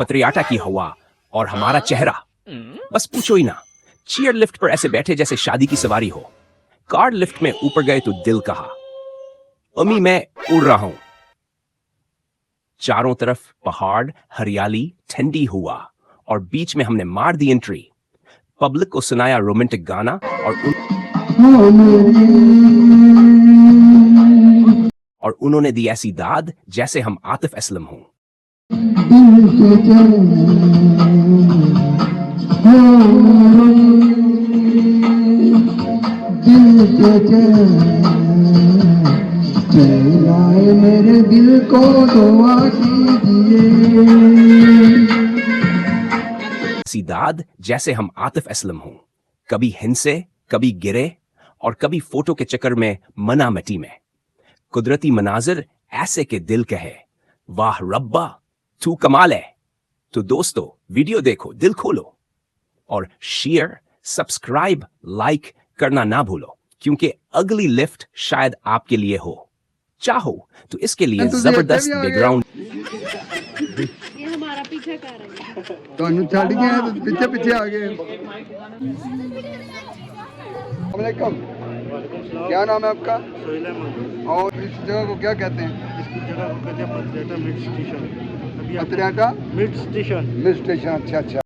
पत्रियाटा की हवा और हमारा चेहरा, बस पूछो ही ना। चेयर लिफ्ट पर ऐसे बैठे जैसे शादी की सवारी हो। कार लिफ्ट में ऊपर गए तो दिल कहा, अम्मी मैं उड़ रहा हूं। चारों तरफ पहाड़, हरियाली, ठंडी हुआ और बीच में हमने मार दी एंट्री। पब्लिक को सुनाया रोमांटिक गाना और उन्होंने दी ऐसी दाद जैसे हम आतिफ असलम हों। मेरे दिल को दुआ कीजिए। ऐसी दाद जैसे हम आतिफ असलम हों। कभी हिंसे, कभी गिरे और कभी फोटो के चक्कर में मना मटी में। कुदरती मनाजिर ऐसे के दिल कहे, वाह रब्बा तू कमाल है। तो दोस्तों वीडियो देखो, दिल खोलो और शेयर, सब्सक्राइब, लाइक करना ना भूलो, क्योंकि अगली लिफ्ट शायद आपके लिए हो। चाहो तो इसके लिए जबरदस्त बैकग्राउंड ये हमारा पीछा कर रहा है। तो छड़ गया तो पीछे पीछे आ गए। वालेकुम, क्या नाम है आपका? सोहेल अहमद। और इस जगह को क्या कहते हैं? इस जगह को कहते हैं Patriata mid station. Patriata mid station. Mid station, अच्छा अच्छा।